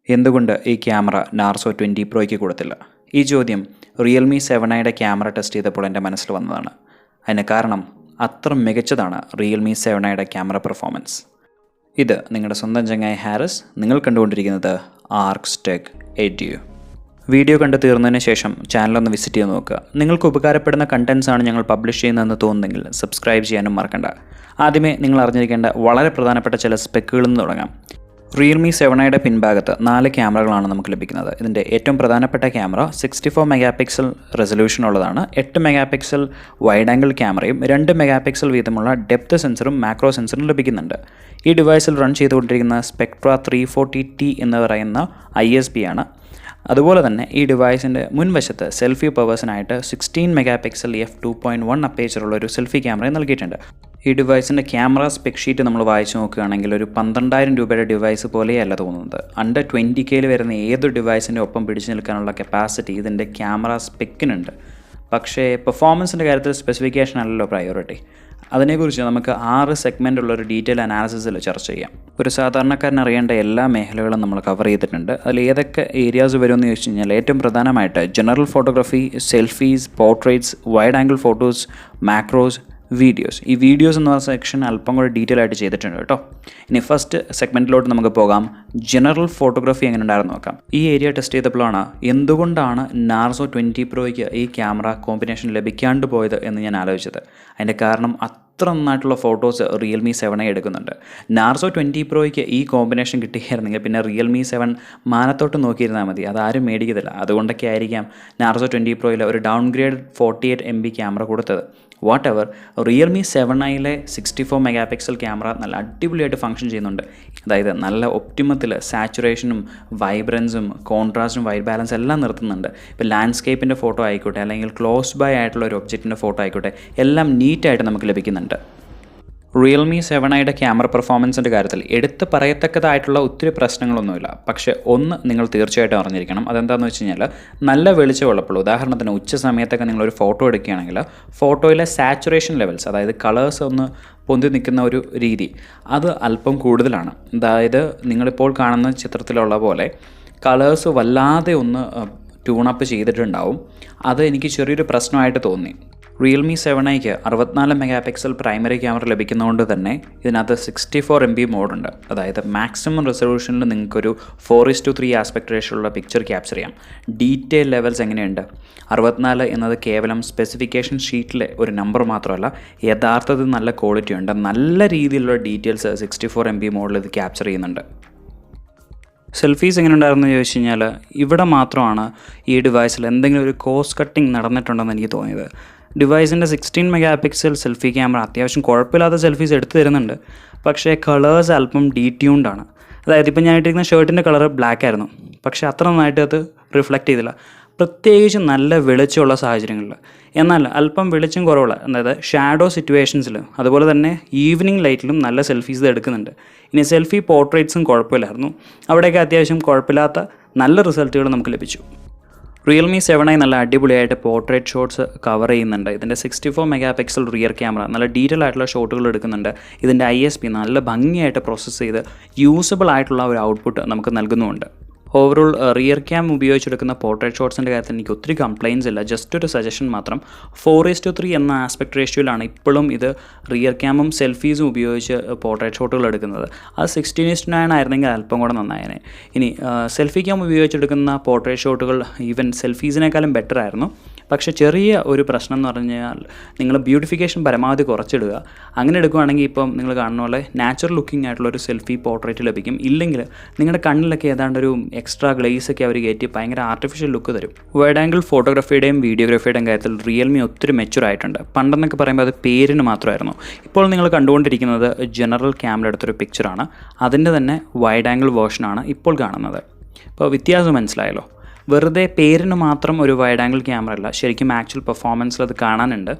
എന്തുകൊണ്ട് ഈ camera Narzo 20 പ്രോയ്ക്ക് കൊടുത്തില്ല? ഈ ചോദ്യം റിയൽമി 7ഐയുടെ ക്യാമറ ടെസ്റ്റ് ചെയ്തപ്പോൾ എൻ്റെ മനസ്സിൽ വന്നതാണ്. അതിന് കാരണം അത്ര മികച്ചതാണ് റിയൽമി 7ഐയുടെ ക്യാമറ പെർഫോമൻസ്. ഇത് നിങ്ങളുടെ സ്വന്തം ചങ്ങായി ഹാരിസ്. നിങ്ങൾ കണ്ടുകൊണ്ടിരിക്കുന്നത് ആർക്സ് ടെക് എഡ്യു. വീഡിയോ കണ്ടു തീർന്നതിന് ശേഷം ചാനലൊന്ന് വിസിറ്റ് ചെയ്ത് നോക്കുക. നിങ്ങൾക്ക് ഉപകാരപ്പെടുന്ന കണ്ടൻസ് ആണ് ഞങ്ങൾ പബ്ലിഷ് ചെയ്യുന്നതെന്ന് തോന്നുന്നെങ്കിൽ സബ്സ്ക്രൈബ് ചെയ്യാനും മറക്കണ്ട. ആദ്യമേ നിങ്ങൾ അറിഞ്ഞിരിക്കേണ്ട വളരെ പ്രധാനപ്പെട്ട ചില സ്പെക്കുകളിൽ നിന്ന് തുടങ്ങാം. റിയൽമി 7ഐയുടെ പിൻഭാഗത്ത് 4 ക്യാമറകളാണ് നമുക്ക് ലഭിക്കുന്നത്. ഇതിൻ്റെ ഏറ്റവും പ്രധാനപ്പെട്ട ക്യാമറ 64 മെഗാ പിക്സൽ റെസൊല്യൂഷൻ ഉള്ളതാണ്. 8 മെഗാ പിക്സൽ വൈഡ് ആംഗിൾ ക്യാമറയും 2 മെഗാ പിക്സൽ വീതമുള്ള ഡെപ്ത് സെൻസറും മാക്രോ സെൻസറും ലഭിക്കുന്നുണ്ട്. ഈ ഡിവൈസിൽ റൺ ചെയ്തുകൊണ്ടിരിക്കുന്ന സ്പെക്ട്ര 340T എന്ന് പറയുന്ന ISP ആണ്. അതുപോലെ തന്നെ ഈ ഡിവൈസിൻ്റെ മുൻവശത്ത് സെൽഫി പവേഴ്സിനായിട്ട് 16 മെഗാ പിക്സൽ f2.1 അപ്പേച്ചറുള്ള ഒരു സെൽഫി ക്യാമറയും നൽകിയിട്ടുണ്ട്. ഈ ഡിവൈസിൻ്റെ ക്യാമറ സ്പെക് ഷീറ്റ് നമ്മൾ വായിച്ചു നോക്കുകയാണെങ്കിൽ ഒരു 12,000 രൂപയുടെ ഡിവൈസ് പോലെയല്ല തോന്നുന്നത്. അണ്ടർ 20Kയിൽ വരുന്ന ഏത് ഡിവൈസിൻ്റെ ഒപ്പം പിടിച്ചു നിൽക്കാനുള്ള കപ്പാസിറ്റി ഇതിൻ്റെ ക്യാമറ സ്പെക്കിനുണ്ട്. പക്ഷേ പെർഫോമൻസിൻ്റെ കാര്യത്തിൽ സ്പെസിഫിക്കേഷൻ അല്ലല്ലോ പ്രയോറിറ്റി. അതിനെക്കുറിച്ച് നമുക്ക് 6 സെഗ്മെൻ്റ് ഉള്ളൊരു ഡീറ്റെയിൽ അനാലിസിസിൽ ചർച്ച ചെയ്യാം. ഒരു സാധാരണക്കാരൻ അറിയേണ്ട എല്ലാ മേഖലകളും നമ്മൾ കവർ ചെയ്തിട്ടുണ്ട്. അതിൽ ഏതൊക്കെ ഏരിയാസ് വരുമെന്ന് ചോദിച്ചു കഴിഞ്ഞാൽ ഏറ്റവും പ്രധാനമായിട്ട് general photography, selfies, portraits, wide angle photos, macros, videos. ഈ വീഡിയോസ് എന്ന് പറഞ്ഞ സെക്ഷൻ അല്പം കൂടെ ഡീറ്റെയിൽ ആയിട്ട് ചെയ്തിട്ടുണ്ട് കേട്ടോ. ഇനി ഫസ്റ്റ് സെഗ്മെൻറ്റിലോട്ട് നമുക്ക് പോകാം. ജനറൽ ഫോട്ടോഗ്രാഫി എങ്ങനെ ഉണ്ടായിരുന്നു നോക്കാം. ഈ ഏരിയ ടെസ്റ്റ് ചെയ്തപ്പോഴാണ് എന്തുകൊണ്ടാണ് നാർസോ 20 പ്രോയ്ക്ക് ഈ ക്യാമറ കോമ്പിനേഷൻ ലഭിക്കാണ്ട് പോയത് എന്ന് ഞാൻ ആലോചിച്ചത്. അതിൻ്റെ കാരണം അത്ര നന്നായിട്ടുള്ള ഫോട്ടോസ് റിയൽമി 7ഐ എടുക്കുന്നുണ്ട്. നാർസോ 20 പ്രോയ്ക്ക് ഈ കോമ്പിനേഷൻ കിട്ടിയായിരുന്നെങ്കിൽ പിന്നെ റിയൽമി 7 മാനത്തോട്ട് നോക്കിയിരുന്നാൽ മതി. അതാരും മേടിക്കത്തില്ല. അതുകൊണ്ടൊക്കെ ആയിരിക്കാം നാർസോ 20 പ്രോയിൽ ഒരു ഡൗൺഗ്രേഡ് 48 MB ക്യാമറ കൊടുത്തത്. വാട്ട് എവർ, റിയൽമി 7ഐയിലെ 64 മെഗാ പിക്സൽ ക്യാമറ നല്ല അടിപൊളിയായിട്ട് ഫംഗ്ഷൻ ചെയ്യുന്നുണ്ട്. അതായത് നല്ല ഒപ്റ്റിമത്തിൽ സാച്ചുറേഷനും വൈബ്രൻസും കോൺട്രാസ്റ്റും വൈറ്റ് ബാലൻസ് എല്ലാം നിർത്തുന്നുണ്ട്. ഇപ്പോൾ ലാൻഡ്സ്കേപ്പിൻ്റെ ഫോട്ടോ ആയിക്കോട്ടെ, അല്ലെങ്കിൽ ക്ലോസ് ബൈ ആയിട്ടുള്ള ഒരു ഒബ്ജക്റ്റിൻ്റെ ഫോട്ടോ ആയിക്കോട്ടെ, എല്ലാം നീറ്റായിട്ട് നമുക്ക് ലഭിക്കുന്നുണ്ട്. റിയൽമി 7ഐയുടെ ക്യാമറ പെർഫോമൻസിൻ്റെ കാര്യത്തിൽ എടുത്ത് പറയത്തക്കതായിട്ടുള്ള ഒത്തിരി പ്രശ്നങ്ങളൊന്നുമില്ല. പക്ഷേ ഒന്ന് നിങ്ങൾ തീർച്ചയായിട്ടും അറിഞ്ഞിരിക്കണം. അതെന്താണെന്ന് വെച്ച് കഴിഞ്ഞാൽ നല്ല വെളിച്ചമുള്ളപ്പോൾ, ഉദാഹരണത്തിന് ഉച്ച സമയത്തൊക്കെ നിങ്ങളൊരു ഫോട്ടോ എടുക്കുകയാണെങ്കിൽ ഫോട്ടോയിലെ സാച്ചുറേഷൻ ലെവൽസ്, അതായത് കളേഴ്സ് ഒന്ന് പൊന്തി നിൽക്കുന്ന ഒരു രീതി, അത് അല്പം കൂടുതലാണ്. അതായത് നിങ്ങളിപ്പോൾ കാണുന്ന ചിത്രത്തിലുള്ള പോലെ കളേഴ്സ് വല്ലാതെ ഒന്ന് ട്യൂണപ്പ് ചെയ്തിട്ടുണ്ടാവും. അത് എനിക്ക് ചെറിയൊരു പ്രശ്നമായിട്ട് തോന്നി. റിയൽമി 7ഐക്ക് 64 മെഗാ പിക്സൽ പ്രൈമറി ക്യാമറ ലഭിക്കുന്നതുകൊണ്ട് തന്നെ ഇതിനകത്ത് 64 MB മോഡുണ്ട്. അതായത് മാക്സിമം റെസൊല്യൂഷനിൽ നിങ്ങൾക്കൊരു 4:3 ആസ്പെക്ട് റേഷ്യോ ഉള്ള പിക്ചർ ക്യാപ്ചർ ചെയ്യാം. ഡീറ്റെയിൽ ലെവൽസ് എങ്ങനെയുണ്ട്? 64 എന്നത് കേവലം സ്പെസിഫിക്കേഷൻ ഷീറ്റിലെ ഒരു നമ്പർ മാത്രമല്ല, യഥാർത്ഥത്തിൽ നല്ല ക്വാളിറ്റി ഉണ്ട്. നല്ല രീതിയിലുള്ള ഡീറ്റെയിൽസ് 64 MB മോഡിൽ ഇത് ക്യാപ്ചർ ചെയ്യുന്നുണ്ട്. സെൽഫീസ് എങ്ങനെ ഉണ്ടായിരുന്നു ചോദിച്ചു കഴിഞ്ഞാൽ ഇവിടെ മാത്രമാണ് ഈ ഡിവൈസിൽ എന്തെങ്കിലും ഒരു കോസ്റ്റ് കട്ടിങ് നടന്നിട്ടുണ്ടെന്ന് എനിക്ക് തോന്നിയത്. ഡിവൈസിൻ്റെ 16 മെഗാ പിക്സൽ സെൽഫി ക്യാമറ അത്യാവശ്യം കുഴപ്പമില്ലാത്ത സെൽഫീസ് എടുത്തു തരുന്നുണ്ട്. പക്ഷേ കളേഴ്സ് അല്പം ഡീറ്റ്യൂൺഡാണ്. അതായത് ഇപ്പോൾ ഞാൻ ഇട്ടിരിക്കുന്ന ഷർട്ടിൻ്റെ കളർ ബ്ലാക്ക് ആയിരുന്നു, പക്ഷേ അത്ര നന്നായിട്ട് അത് റിഫ്ലക്റ്റ് ചെയ്തില്ല, പ്രത്യേകിച്ച് നല്ല വെളിച്ചമുള്ള സാഹചര്യങ്ങളിൽ. എന്നാൽ അല്പം വെളിച്ചം കുറവുള്ള, അതായത് ഷാഡോ സിറ്റുവേഷൻസിൽ, അതുപോലെ തന്നെ ഈവനിങ് ലൈറ്റിലും നല്ല സെൽഫീസ് എടുക്കുന്നുണ്ട്. ഇനി സെൽഫി പോർട്രേറ്റ്സും കുഴപ്പമില്ലായിരുന്നു. അവിടെയൊക്കെ അത്യാവശ്യം കുഴപ്പമില്ലാത്ത നല്ല റിസൾട്ടുകൾ നമുക്ക് ലഭിച്ചു. റിയൽമി 7ഐ നല്ല അടിപൊളിയായിട്ട് പോർട്രേറ്റ് ഷോട്ട്സ് കവർ ചെയ്യുന്നുണ്ട്. ഇതിൻ്റെ 64 മെഗാ പിക്സൽ റിയർ ക്യാമറ നല്ല ഡീറ്റെയിൽ ആയിട്ടുള്ള ഷോട്ടുകൾ എടുക്കുന്നുണ്ട്. ഇതിൻ്റെ ISP നല്ല ഭംഗിയായിട്ട് പ്രോസസ്സ് ചെയ്ത് യൂസബിൾ ആയിട്ടുള്ള ഒരു ഔട്ട്പുട്ട് നമുക്ക് നൽകുന്നുമുണ്ട്. ഓവറോൾ റിയർ ക്യാം ഉപയോഗിച്ചെടുക്കുന്ന പോർട്രേറ്റ് ഷോട്ട്സിൻ്റെ കാര്യത്തിൽ എനിക്ക് ഒത്തിരി കംപ്ലയിൻസ് ഇല്ല. ജസ്റ്റ് ഒരു സജഷൻ മാത്രം. 4:3 എന്ന ആസ്പെക്ട് റേഷ്യോയിലാണ് ഇപ്പോഴും ഇത് റിയർ ക്യാമും സെൽഫീസും ഉപയോഗിച്ച് പോർട്രേറ്റ് ഷോട്ടുകൾ എടുക്കുന്നത്. അത് 16:9 ആയിരുന്നെങ്കിൽ അല്പം കൂടെ നന്നായേനെ. ഇനി സെൽഫി ക്യാം ഉപയോഗിച്ചെടുക്കുന്ന പോർട്രേറ്റ് ഷോട്ടുകൾ ഈവൻ സെൽഫീസിനേക്കാളും ബെറ്റർ ആയിരുന്നു. പക്ഷേ ചെറിയ ഒരു പ്രശ്നം എന്ന് പറഞ്ഞാൽ നിങ്ങൾ ബ്യൂട്ടിഫിക്കേഷൻ പരമാവധി കുറച്ചിടുക. അങ്ങനെ എടുക്കുകയാണെങ്കിൽ ഇപ്പം നിങ്ങൾ കാണുന്ന പോലെ നാച്ചുറൽ ലുക്കിംഗ് ആയിട്ടുള്ളൊരു സെൽഫി പോർട്രേറ്റ് ലഭിക്കും. ഇല്ലെങ്കിൽ നിങ്ങളുടെ കണ്ണിലൊക്കെ ഏതാണ്ടൊരു എക്സ്ട്രാ ഗ്ലേസ് ഒക്കെ അവർ കയറ്റി ഭയങ്കര ആർട്ടിഫിഷ്യൽ ലുക്ക് തരും. വൈഡ് ആംഗിൾ ഫോട്ടോഗ്രാഫിയുടെയും വീഡിയോഗ്രാഫിയുടെയും കാര്യത്തിൽ റിയൽമി ഒത്തിരി മെച്യൂർ ആയിട്ടുണ്ട്. പണ്ടെന്നൊക്കെ പറയുമ്പോൾ അത് പേരിന് മാത്രമായിരുന്നു. ഇപ്പോൾ നിങ്ങൾ കണ്ടുകൊണ്ടിരിക്കുന്നത് ജനറൽ ക്യാമറ എടുത്തൊരു പിക്ചറാണ്. അതിൻ്റെ തന്നെ വൈഡ് ആംഗിൾ വേർഷനാണ് ഇപ്പോൾ കാണുന്നത്. ഇപ്പോൾ വ്യത്യാസം മനസ്സിലായല്ലോ. വെറുതെ പേരിന് മാത്രം ഒരു വൈഡ് ആംഗിൾ ക്യാമറ അല്ല, ശരിക്കും ആക്ച്വൽ പെർഫോമൻസിൽ അത് കാണാനുണ്ട്.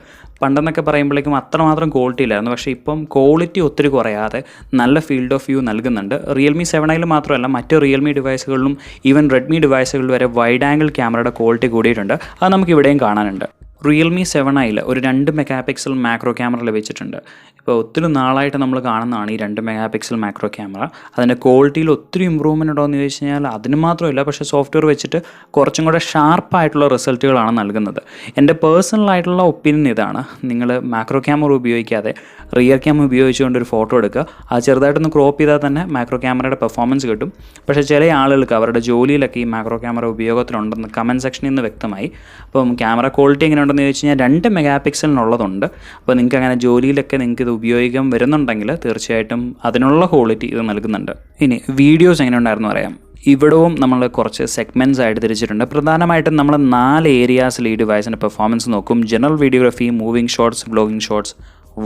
പണ്ടെന്നൊക്കെ പറയുമ്പോഴേക്കും അത്രമാത്രം ക്വാളിറ്റി ഇല്ലായിരുന്നു. പക്ഷേ ഇപ്പം ക്വാളിറ്റി ഒത്തിരി കുറയാതെ നല്ല ഫീൽഡ് ഓഫ് വ്യൂ നൽകുന്നുണ്ട്. റിയൽമി 7ഐയിൽ മാത്രമല്ല, മറ്റ് റിയൽമി ഡിവൈസുകളിലും ഈവൻ റെഡ്മി ഡിവൈസുകളിൽ വരെ വൈഡ് ആംഗിൾ ക്യാമറയുടെ ക്വാളിറ്റി കൂടിയിട്ടുണ്ട്. അത് നമുക്ക് ഇവിടെയും കാണാനുണ്ട്. റിയൽമി 7i ഒരു 2 മെഗാ പിക്സൽ മാക്രോ ക്യാമറ ലഭിച്ചിട്ടുണ്ട്. ഇപ്പോൾ ഒത്തിരി നാളായിട്ട് നമ്മൾ കാണുന്നതാണ് ഈ 2 മെഗാ പിക്സൽ മാക്രോ ക്യാമറ. അതിൻ്റെ ക്വാളിറ്റിയിൽ ഒത്തിരി ഇമ്പ്രൂവ്മെൻറ്റ് ഉണ്ടോ എന്ന് ചോദിച്ചു കഴിഞ്ഞാൽ അതിന് മാത്രമല്ല, പക്ഷേ സോഫ്റ്റ്വെയർ വെച്ചിട്ട് കുറച്ചും കൂടെ ഷാർപ്പായിട്ടുള്ള റിസൾട്ടുകളാണ് നൽകുന്നത്. എൻ്റെ പേഴ്സണലായിട്ടുള്ള ഒപ്പീനിയൻ ഇതാണ്: നിങ്ങൾ മാക്രോ ക്യാമറ ഉപയോഗിക്കാതെ റിയർ ക്യാമറ ഉപയോഗിച്ചുകൊണ്ട് ഒരു ഫോട്ടോ എടുക്കുക. അത് ചെറുതായിട്ടൊന്ന് ക്രോപ്പ് ചെയ്താൽ തന്നെ മാക്രോ ക്യാമറയുടെ പെർഫോമൻസ് കിട്ടും. പക്ഷേ ചില ആളുകൾക്ക് അവരുടെ ജോലിയിലൊക്കെ ഈ മാക്രോ ക്യാമറ ഉപയോഗത്തിലുണ്ടെന്ന് കമൻറ്റ് സെക്ഷനിൽ നിന്ന് വ്യക്തമായി. അപ്പം ക്യാമറ ക്വാളിറ്റി എങ്ങനെയുണ്ടെന്ന് ചോദിച്ചു കഴിഞ്ഞാൽ 2 മെഗാ പിക്സലിനുള്ളതുണ്ട്. അപ്പോൾ നിങ്ങൾക്ക് അങ്ങനെ ജോലിയിലൊക്കെ നിങ്ങൾക്ക് ഇത് ഉപയോഗിക്കാൻ വരുന്നുണ്ടെങ്കിൽ തീർച്ചയായിട്ടും അതിനുള്ള ക്വാളിറ്റി ഇത് നൽകുന്നുണ്ട്. ഇനി വീഡിയോസ് എങ്ങനെ ഉണ്ടായിരുന്നു പറയാം. ഇവിടവും നമ്മൾ കുറച്ച് സെഗ്മെൻറ്റ്സ് ആയിട്ട് തിരിച്ചിട്ടുണ്ട്. പ്രധാനമായിട്ടും നമ്മൾ 4 ഏരിയാസിൽ ഈ ഡിവൈസിൻ്റെ പെർഫോമൻസ് നോക്കും: general videography, moving shots, vlogging shots,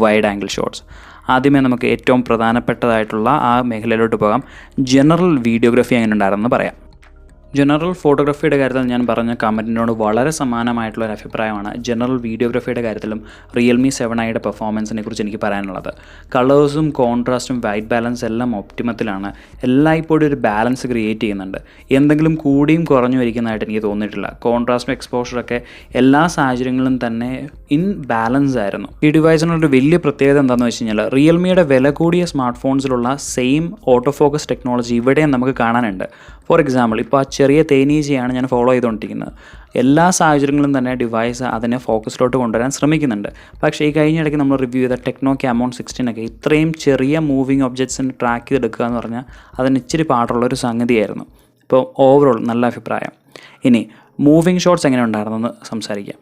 wide angle shots. ആദ്യമേ നമുക്ക് ഏറ്റവും പ്രധാനപ്പെട്ടതായിട്ടുള്ള ആ മേഖലയിലോട്ട് പോകാം. ജനറൽ വീഡിയോഗ്രാഫി എങ്ങനെ ഉണ്ടായിരുന്നെന്ന് പറയാം. ജനറൽ ഫോട്ടോഗ്രാഫിയുടെ കാര്യത്തിൽ ഞാൻ പറഞ്ഞ കമൻറ്റിനോട് വളരെ സമാനമായിട്ടുള്ള ഒരു അഭിപ്രായമാണ് ജനറൽ വീഡിയോഗ്രാഫിയുടെ കാര്യത്തിലും റിയൽമി 7iയുടെ പെർഫോമൻസിനെ കുറിച്ച് എനിക്ക് പറയാനുള്ളത്. കളേഴ്സും കോൺട്രാസ്റ്റും വൈറ്റ് ബാലൻസ് എല്ലാം ഒപ്റ്റിമത്തിലാണ്. എല്ലായ്പ്പോഴും ഒരു ബാലൻസ് ക്രിയേറ്റ് ചെയ്യുന്നുണ്ട്. എന്തെങ്കിലും കൂടിയും കുറഞ്ഞു വരിക്കുന്നതായിട്ട് എനിക്ക് തോന്നിയിട്ടില്ല. കോൺട്രാസ്റ്റും എക്സ്പോഷറൊക്കെ എല്ലാ സാഹചര്യങ്ങളിലും തന്നെ ഇൻ ബാലൻസ് ആയിരുന്നു. ഈ ഡിവൈസിനൊരു വലിയ പ്രത്യേകത എന്താണെന്ന് വെച്ച് കഴിഞ്ഞാൽ റിയൽമിയുടെ വില കൂടിയ സ്മാർട്ട് ഫോൺസിലുള്ള സെയിം ഓട്ടോ ഫോക്കസ് ടെക്നോളജി ഇവിടെയും നമുക്ക് കാണാനുണ്ട്. ഫോർ എക്സാമ്പിൾ, ഇപ്പോൾ ആ ചെറിയ തേനീച്ചയാണ് ഞാൻ ഫോളോ ചെയ്തുകൊണ്ടിരിക്കുന്നത്. എല്ലാ സാഹചര്യങ്ങളിലും തന്നെ ഡിവൈസ് അതിനെ ഫോക്കസിലോട്ട് കൊണ്ടുവരാൻ ശ്രമിക്കുന്നുണ്ട്. പക്ഷേ ഈ കഴിഞ്ഞിടയ്ക്ക് നമ്മൾ റിവ്യൂ ചെയ്ത ടെക്നോ ക്യാമോൺ 16 ഇത്രയും ചെറിയ മൂവിങ് ഒബ്ജക്ട്സിന് ട്രാക്ക് ചെയ്തെടുക്കുക എന്ന് പറഞ്ഞാൽ അതിന് ഇച്ചിരി പാടുള്ളൊരു സംഗതിയായിരുന്നു. ഇപ്പോൾ ഓവറോൾ നല്ല അഭിപ്രായം. ഇനി മൂവിങ് ഷോട്ട്സ് എങ്ങനെ ഉണ്ടായിരുന്നെന്ന് സംസാരിക്കാം.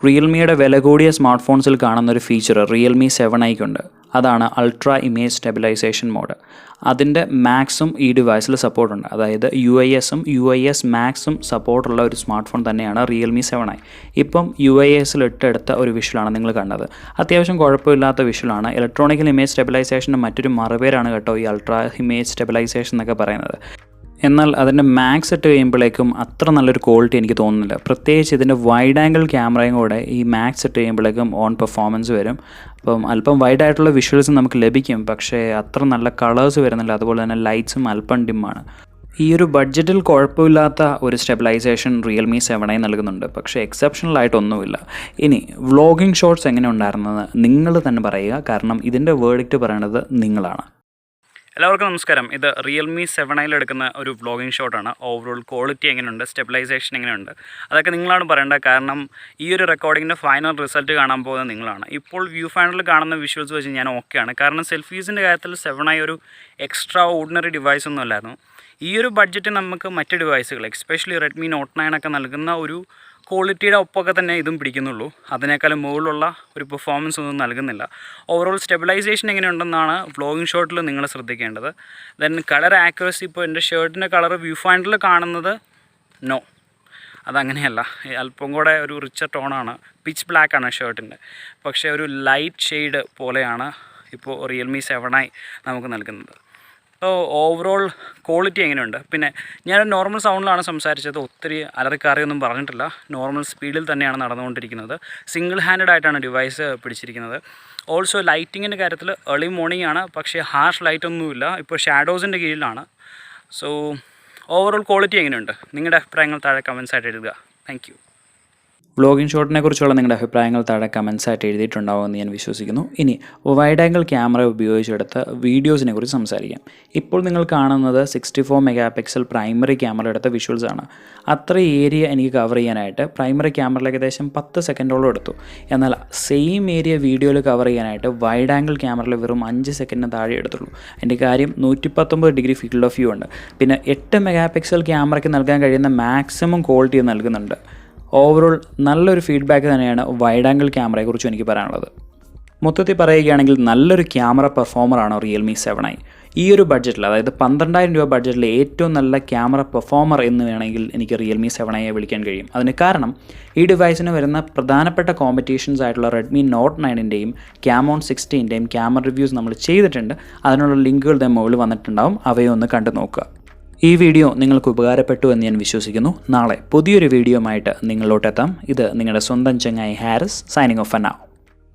റിയൽമിയുടെ വില കൂടിയ സ്മാർട്ട് ഫോൺസിൽ കാണുന്നൊരു ഫീച്ചർ റിയൽമി 7iക്കുണ്ട്. അതാണ് അൾട്രാ ഇമേജ് സ്റ്റെബിലൈസേഷൻ മോഡ്. അതിൻ്റെ മാക്സും ഈ ഡിവൈസിൽ സപ്പോർട്ടുണ്ട്. അതായത് UISഉം UIS മാക്സും സപ്പോർട്ടുള്ള ഒരു സ്മാർട്ട് ഫോൺ തന്നെയാണ് റിയൽമി 7i. ഇപ്പം UISൽ ഇട്ടെടുത്ത ഒരു വിഷ്വലാണ് നിങ്ങൾ കണ്ടത്. അത്യാവശ്യം കുഴപ്പമില്ലാത്ത വിഷ്വലാണ്. ഇലക്ട്രോണിക്കൽ ഇമേജ് സ്റ്റെബിലൈസേഷൻ്റെ മറ്റൊരു മറുപേരാണ് കേട്ടോ ഈ അൾട്രാ ഇമേജ് സ്റ്റെബിലൈസേഷൻ എന്നൊക്കെ പറയുന്നത്. എന്നാൽ അതിൻ്റെ മാക്സ് ഇട്ട് കഴിയുമ്പോഴേക്കും അത്ര നല്ലൊരു ക്വാളിറ്റി എനിക്ക് തോന്നുന്നില്ല. പ്രത്യേകിച്ച് ഇതിൻ്റെ വൈഡ് ആംഗിൾ ക്യാമറയും കൂടെ ഈ മാക്സ് ഇട്ട് കഴിയുമ്പോഴേക്കും ഓൺ പെർഫോമൻസ് വരും. അപ്പം അല്പം വൈഡ് ആയിട്ടുള്ള വിഷ്വൽസ് നമുക്ക് ലഭിക്കും, പക്ഷേ അത്ര നല്ല കളേഴ്സ് വരുന്നില്ല. അതുപോലെ തന്നെ ലൈറ്റ്സും അല്പം ഡിമ്മാണ്. ഈ ഒരു ബഡ്ജറ്റിൽ കുഴപ്പമില്ലാത്ത ഒരു സ്റ്റെബിലൈസേഷൻ റിയൽമി 7i നൽകുന്നുണ്ട്, പക്ഷേ എക്സെപ്ഷണൽ ആയിട്ടൊന്നുമില്ല. ഇനി വ്ളോഗിങ് ഷോട്ട്സ് എങ്ങനെ ഉണ്ടായിരുന്നത് നിങ്ങൾ തന്നെ പറയുക, കാരണം ഇതിൻ്റെ വേർഡിക്റ്റ് പറയേണ്ടത് നിങ്ങളാണ്. എല്ലാവർക്കും നമസ്കാരം. ഇത് റിയൽമി 7iൽ എടുക്കുന്ന ഒരു വ്ളോഗിങ് ഷോട്ടാണ്. ഓവറോൾ ക്വാളിറ്റി എങ്ങനെയുണ്ട്, സ്റ്റെബിലൈസേഷൻ എങ്ങനെയുണ്ട്, അതൊക്കെ നിങ്ങളാണ് പറയേണ്ടത്. കാരണം ഈ ഒരു റെക്കോർഡിങ്ങിൻ്റെ ഫൈനൽ റിസൾട്ട് കാണാൻ പോകുന്നത് നിങ്ങളാണ്. ഇപ്പോൾ വ്യൂ ഫൈനലിൽ കാണുന്ന വിഷ്വൽസ് വെച്ച് ഞാൻ ഓക്കെയാണ്. കാരണം സെൽഫീസിൻ്റെ കാര്യത്തിൽ 7i ഒരു എക്സ്ട്രാ ഓർഡിനറി ഡിവൈസ് ഒന്നും അല്ലായിരുന്നു. ഈ ഒരു ബഡ്ജറ്റ് നമുക്ക് മറ്റ് ഡിവൈസുകൾ എസ്പെഷ്യലി റെഡ്മി നോട്ട് 9 ഒക്കെ നൽകുന്ന ഒരു ക്വാളിറ്റിയുടെ ഒപ്പമൊക്കെ തന്നെ ഇതും പിടിക്കുന്നുള്ളൂ. അതിനേക്കാളും മുകളിലുള്ള ഒരു പെർഫോമൻസ് ഒന്നും നൽകുന്നില്ല. ഓവറോൾ സ്റ്റെബിലൈസേഷൻ എങ്ങനെയുണ്ടെന്നാണ് വ്ളോഗിങ് ഷോട്ടിൽ നിങ്ങൾ ശ്രദ്ധിക്കേണ്ടത്. ദെൻ കളർ ആക്യുറസി, ഇപ്പോൾ എൻ്റെ ഷർട്ടിൻ്റെ കളർ വ്യൂ ഫൈൻഡറിൽ കാണുന്നത് നോ, അതങ്ങനെയല്ല. അല്പം കൂടെ ഒരു റിച്ചർ ടോണാണ്, പിച്ച് ബ്ലാക്കാണ് ഷർട്ടിൻ്റെ. പക്ഷേ ഒരു ലൈറ്റ് ഷെയ്ഡ് പോലെയാണ് ഇപ്പോൾ റിയൽമി 7i നമുക്ക് നൽകുന്നത്. അപ്പോൾ ഓവറോൾ ക്വാളിറ്റി എങ്ങനെയുണ്ട്? പിന്നെ ഞാൻ നോർമൽ സൗണ്ടിലാണ് സംസാരിച്ചത്, ഒത്തിരി അലറിക്കാറിയൊന്നും പറഞ്ഞിട്ടില്ല. നോർമൽ സ്പീഡിൽ തന്നെയാണ് നടന്നുകൊണ്ടിരിക്കുന്നത്. സിംഗിൾ ഹാൻഡഡ് ആയിട്ടാണ് ഡിവൈസ് പിടിച്ചിരിക്കുന്നത്. ഓൾസോ ലൈറ്റിങ്ങിൻ്റെ കാര്യത്തിൽ ഏർലി മോർണിംഗ് ആണ്, പക്ഷേ ഹാർഷ് ലൈറ്റൊന്നുമില്ല. ഇപ്പോൾ ഷാഡോസിൻ്റെ കീഴിലാണ്. സോ ഓവറോൾ ക്വാളിറ്റി എങ്ങനെയുണ്ട്? നിങ്ങളുടെ അഭിപ്രായങ്ങൾ താഴെ കമൻസ് ആയിട്ട് എഴുതുക. Thank you. വ്ളോഗിങ് ഷോട്ടിനെ കുറിച്ചുള്ള നിങ്ങളുടെ അഭിപ്രായങ്ങൾ താഴെ കമൻസ് ആയിട്ട് എഴുതിയിട്ടുണ്ടാവുമെന്ന് ഞാൻ വിശ്വസിക്കുന്നു. ഇനി വൈഡ് ആംഗിൾ ക്യാമറ ഉപയോഗിച്ചെടുത്ത വീഡിയോസിനെ കുറിച്ച് സംസാരിക്കാം. ഇപ്പോൾ നിങ്ങൾ കാണുന്നത് 64 മെഗാ പിക്സൽ പ്രൈമറി ക്യാമറ എടുത്ത വിഷ്വൽസ് ആണ്. അത്ര ഏരിയ എനിക്ക് കവർ ചെയ്യാനായിട്ട് പ്രൈമറി ക്യാമറയിൽ ഏകദേശം 10 സെക്കൻഡോളം എടുത്തു. എന്നാൽ സെയിം ഏരിയ വീഡിയോയിൽ കവർ ചെയ്യാനായിട്ട് വൈഡ് ആംഗിൾ ക്യാമറയിൽ വെറും 5 സെക്കൻഡിന് താഴെ എടുത്തുള്ളൂ. എൻ്റെ കാര്യം 119 ഡിഗ്രി ഫീൽഡ് ഓഫ് വ്യൂ ഉണ്ട്. പിന്നെ 8 മെഗാ പിക്സൽ ക്യാമറയ്ക്ക് നൽകാൻ കഴിയുന്ന മാക്സിമം ക്വാളിറ്റി നൽകുന്നുണ്ട്. ഓവറോൾ നല്ലൊരു ഫീഡ്ബാക്ക് തന്നെയാണ് വൈഡ് ആംഗിൾ ക്യാമറയെക്കുറിച്ചും എനിക്ക് പറയാനുള്ളത്. മൊത്തത്തിൽ പറയുകയാണെങ്കിൽ നല്ലൊരു ക്യാമറ പെർഫോമറാണ് റിയൽമി 7i. ഈ ഒരു ബഡ്ജറ്റിൽ, അതായത് 12,000 രൂപ ബഡ്ജറ്റിൽ ഏറ്റവും നല്ല ക്യാമറ പെർഫോമർ എന്ന് വേണമെങ്കിൽ എനിക്ക് റിയൽമി 7iയെ വിളിക്കാൻ കഴിയും. അതിന് കാരണം ഈ ഡിവൈസിന് വരുന്ന പ്രധാനപ്പെട്ട കോമ്പറ്റീഷൻസ് ആയിട്ടുള്ള റെഡ്മി നോട്ട് 9ൻ്റെയും ക്യാമോൺ 16ൻ്റെയും ക്യാമറ റിവ്യൂസ് നമ്മൾ ചെയ്തിട്ടുണ്ട്. അതിനുള്ള ലിങ്കുകളുടെ മുകളിൽ വന്നിട്ടുണ്ടാവും, അവയൊന്ന് കണ്ടു നോക്കുക. ഈ വീഡിയോ നിങ്ങൾക്ക് ഉപകാരപ്പെട്ടു എന്ന് ഞാൻ വിശ്വസിക്കുന്നു. നാളെ പുതിയൊരു വീഡിയോയുമായിട്ട് നിങ്ങളിലോട്ടെത്താം. ഇത് നിങ്ങളുടെ സ്വന്തം ചങ്ങായി Haris, signing off for now.